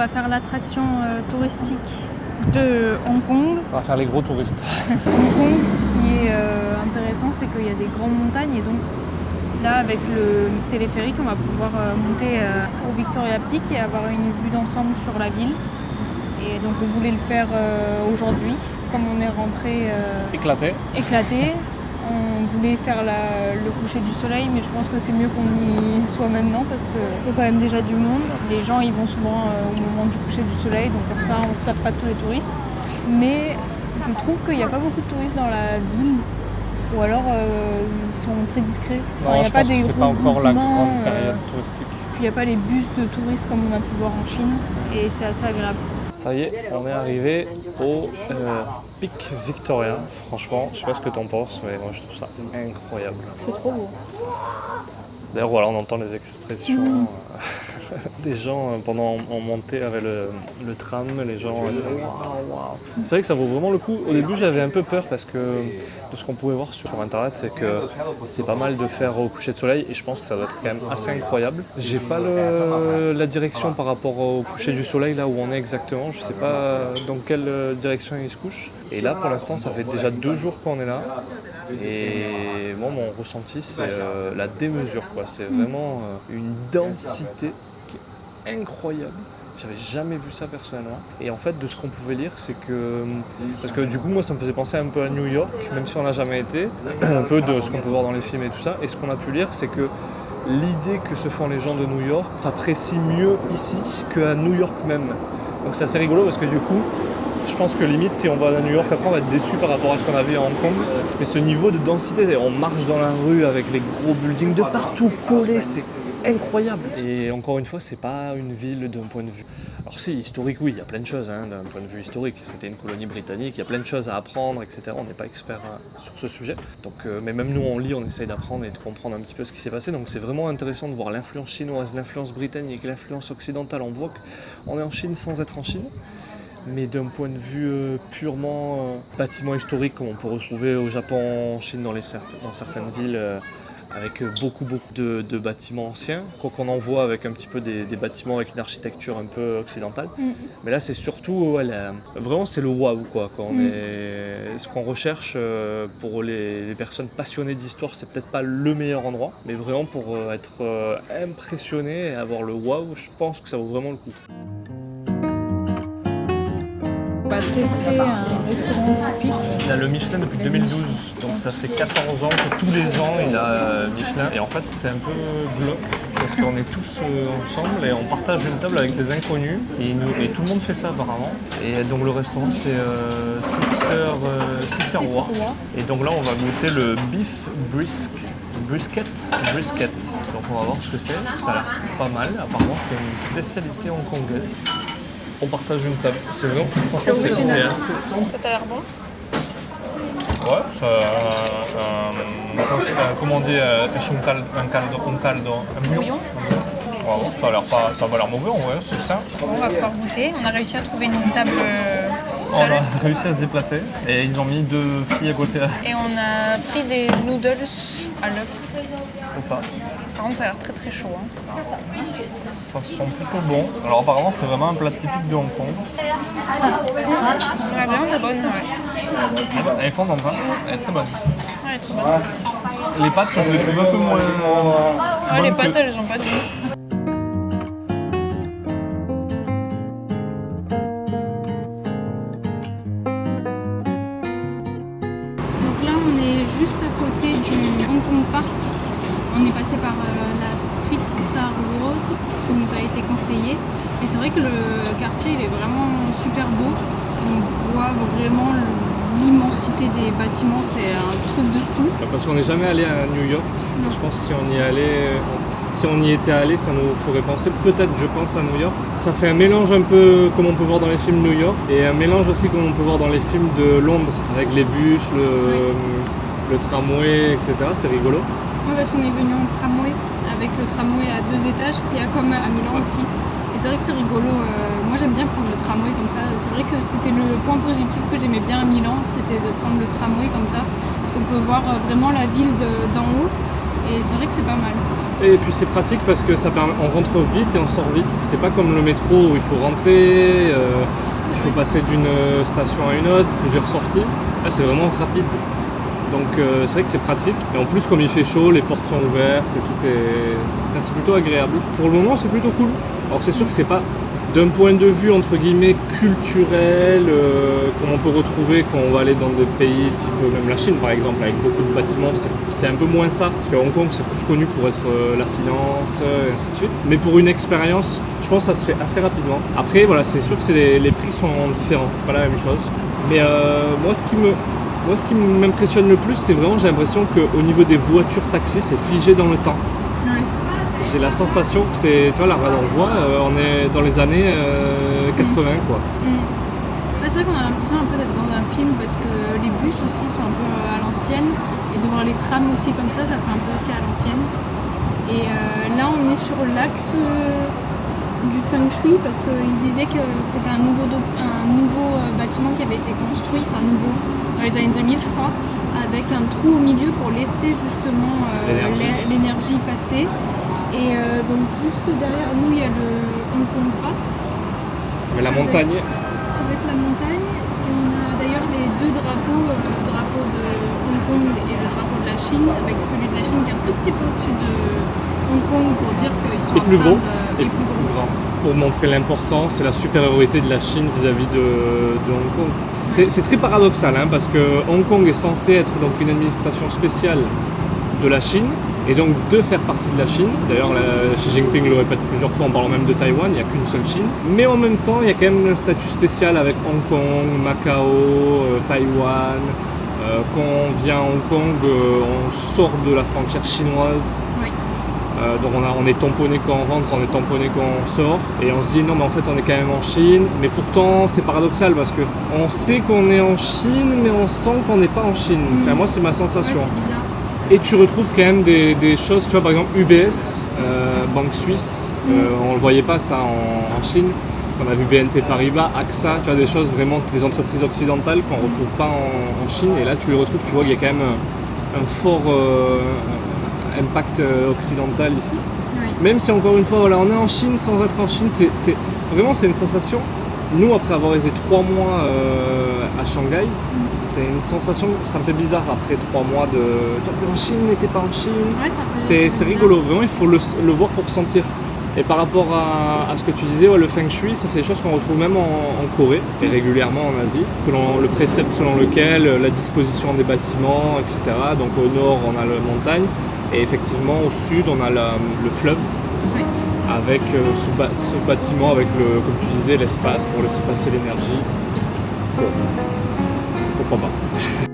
va faire l'attraction touristique de Hong Kong. On va faire les gros touristes. Hong Kong, ce qui est intéressant, c'est qu'il y a des grandes montagnes et donc là, avec le téléphérique, on va pouvoir monter au Victoria Peak et avoir une vue d'ensemble sur la ville. Et donc on voulait le faire aujourd'hui, comme on est rentré éclaté. On voulait faire le coucher du soleil, mais je pense que c'est mieux qu'on y soit maintenant parce qu'il y a quand même déjà du monde. Les gens ils vont souvent au moment du coucher du soleil, donc comme ça on se tape pas tous les touristes. Mais je trouve qu'il n'y a pas beaucoup de touristes dans la ville, ou alors ils sont très discrets. Non, je pense que c'est pas encore la grande période touristique. Puis il n'y a pas les bus de touristes comme on a pu voir en Chine, et c'est assez agréable. Ça y est, on est arrivé au Pic Victoria. Franchement, je sais pas ce que t'en penses, mais moi je trouve ça incroyable. C'est trop beau. D'ailleurs, voilà, on entend les expressions des gens pendant on montait avec le tram, les gens étaient waouh. C'est vrai que ça vaut vraiment le coup. Au début, j'avais un peu peur parce que de ce qu'on pouvait voir sur internet, c'est que c'est pas mal de faire au coucher de soleil et je pense que ça doit être quand même assez incroyable. J'ai pas la direction par rapport au coucher du soleil là où on est exactement. Je sais pas dans quelle direction il se couche. Et là, pour l'instant, ça fait déjà 2 jours qu'on est là. Et moi, mon ressenti, c'est la démesure, quoi. C'est vraiment une densité qui est incroyable. J'avais jamais vu ça personnellement. Et en fait, de ce qu'on pouvait lire, c'est que... Parce que du coup, moi, ça me faisait penser un peu à New York, même si on n'a jamais été. Un peu de ce qu'on peut voir dans les films et tout ça. Et ce qu'on a pu lire, c'est que l'idée que se font les gens de New York s'apprécie mieux ici qu'à New York même. Donc c'est assez rigolo parce que du coup, je pense que limite, si on va à New York, après on va être déçu par rapport à ce qu'on a vu à Hong Kong. Mais ce niveau de densité, on marche dans la rue avec les gros buildings de partout collés, c'est incroyable. Et encore une fois, c'est pas une ville d'un point de vue... Alors si, historique, oui, il y a plein de choses d'un point de vue historique. C'était une colonie britannique, il y a plein de choses à apprendre, etc. On n'est pas expert sur ce sujet. Donc, mais même nous, on lit, on essaye d'apprendre et de comprendre un petit peu ce qui s'est passé. Donc c'est vraiment intéressant de voir l'influence chinoise, l'influence britannique, l'influence occidentale. On voit qu'on est en Chine sans être en Chine. Mais d'un point de vue purement bâtiment historique, comme on peut retrouver au Japon, en Chine, dans certaines villes, avec beaucoup de bâtiments anciens, quoi qu'on en voit avec un petit peu des bâtiments avec une architecture un peu occidentale. Mais là, c'est surtout, vraiment, c'est le waouh, quoi. Ce qu'on recherche pour les personnes passionnées d'histoire, c'est peut-être pas le meilleur endroit, mais vraiment pour être impressionné et avoir le waouh, je pense que ça vaut vraiment le coup. On va tester un restaurant typique. Il a le Michelin depuis 2012, donc ça fait 14 ans que tous les ans il a Michelin. Et en fait c'est un peu glauque parce qu'on est tous ensemble et on partage une table avec des inconnus et tout le monde fait ça apparemment. Et donc le restaurant c'est Sister Roi. Et donc là on va goûter le beef brisket. Donc on va voir ce que c'est, ça a l'air pas mal. Apparemment c'est une spécialité hongkongaise. On partage une table. C'est vraiment C'est original. assez... Ça t'a l'air bon? Ouais, comment on dit, un bouillon. Ouais, ça va l'air mauvais, ouais, c'est ça. On va pouvoir goûter. On a réussi à trouver une table On seule. a réussi à se déplacer et ils ont mis 2 filles à côté. Et on a pris des noodles à l'œuf. C'est ça. Par contre, ça a l'air très très chaud. Ça sent plutôt bon. Alors apparemment, c'est vraiment un plat typique de Hong Kong. La viande est bonne, ouais. Elle est fondante, hein. Elle est très bonne. Ouais, elle est très bonne. Les pâtes, je les trouve un peu moins... Ouais, les pâtes, elles ont pas de goût. Donc là, on est juste à côté du Hong Kong Park. On est passé par la Street Star Road qui nous a été conseillée. Et c'est vrai que le quartier il est vraiment super beau. On voit vraiment l'immensité des bâtiments, c'est un truc de fou. Parce qu'on n'est jamais allé à New York. Non. Je pense que si on y était allé, ça nous ferait penser peut-être, je pense, à New York. Ça fait un mélange un peu comme on peut voir dans les films New York et un mélange aussi comme on peut voir dans les films de Londres avec les bus, le tramway, etc. C'est rigolo. Ouais, parce qu'on est venu en tramway, avec le tramway à 2 étages qu'il y a comme à Milan aussi. Et c'est vrai que c'est rigolo, moi j'aime bien prendre le tramway comme ça. C'est vrai que c'était le point positif que j'aimais bien à Milan, c'était de prendre le tramway comme ça. Parce qu'on peut voir vraiment la ville d'en haut, et c'est vrai que c'est pas mal. Et puis c'est pratique parce que on rentre vite et on sort vite. C'est pas comme le métro où il faut rentrer, il faut passer d'une station à une autre, plusieurs sorties. Là c'est vraiment rapide. Donc c'est vrai que c'est pratique. Et en plus comme il fait chaud, les portes sont ouvertes et tout est... Là, c'est plutôt agréable. Pour le moment c'est plutôt cool. Alors c'est sûr que c'est pas d'un point de vue entre guillemets culturel, comme on peut retrouver quand on va aller dans des pays type même la Chine par exemple, avec beaucoup de bâtiments, c'est un peu moins ça, parce qu'à Hong Kong c'est plus connu pour être la finance et ainsi de suite. Mais pour une expérience, je pense que ça se fait assez rapidement. Après voilà, c'est sûr que les prix sont différents, c'est pas la même chose. Mais moi ce qui m'impressionne le plus, c'est vraiment j'ai l'impression qu'au niveau des voitures taxis, c'est figé dans le temps. J'ai la sensation que c'est, tu vois, là on voit, on est dans les années 80 quoi. C'est vrai qu'on a l'impression un peu d'être dans un film parce que les bus aussi sont un peu à l'ancienne et de voir les trams aussi comme ça fait un peu aussi à l'ancienne. Et là on est sur l'axe du feng shui parce qu'il disait que c'était un nouveau bâtiment qui avait été construit, enfin nouveau, dans les années 2000 je crois, avec un trou au milieu pour laisser justement l'énergie passer. Et donc juste derrière nous il y a le Hong Kong Park. Mais la montagne. Avec la montagne. Et on a d'ailleurs les deux drapeaux, le drapeau de Hong Kong et le drapeau de la Chine, avec celui de la Chine qui est un tout petit peu au-dessus de Hong Kong pour dire qu'ils sont plus gros. Et plus gros. Pour montrer l'importance et la supériorité de la Chine vis-à-vis de Hong Kong. C'est très paradoxal hein, parce que Hong Kong est censé être donc une administration spéciale de la Chine et donc de faire partie de la Chine. D'ailleurs Xi Jinping le répète plusieurs fois en parlant même de Taïwan, il n'y a qu'une seule Chine. Mais en même temps il y a quand même un statut spécial avec Hong Kong, Macao, Taïwan. Quand on vient à Hong Kong, on sort de la frontière chinoise. Oui. Donc on est tamponné quand on rentre, on est tamponné quand on sort. Et on se dit non mais en fait on est quand même en Chine. Mais pourtant c'est paradoxal parce que on sait qu'on est en Chine mais on sent qu'on n'est pas en Chine. Enfin moi c'est ma sensation. Ouais, c'est bizarre. Et tu retrouves quand même des choses, tu vois par exemple UBS, banque suisse, on ne le voyait pas ça en Chine. On a vu BNP Paribas, AXA, tu vois des choses vraiment, des entreprises occidentales qu'on ne retrouve pas en Chine. Et là tu les retrouves, tu vois qu'il y a quand même un fort impact occidental ici. Oui. Même si encore une fois voilà, on est en Chine sans être en Chine, c'est une sensation. Nous après avoir été 3 mois à Shanghai, c'est une sensation, ça me fait bizarre après 3 mois de... Toi t'es en Chine et t'es pas en Chine. Ouais, c'est rigolo, vraiment il faut le voir pour sentir. Et par rapport à ce que tu disais, ouais, le feng shui, ça c'est des choses qu'on retrouve même en Corée et régulièrement en Asie. Selon le précepte selon lequel la disposition des bâtiments, etc. Donc au nord on a la montagne et effectivement au sud on a le fleuve. Oui. Avec ce bâtiment, avec comme tu disais, l'espace pour laisser passer l'énergie. Pourquoi pas.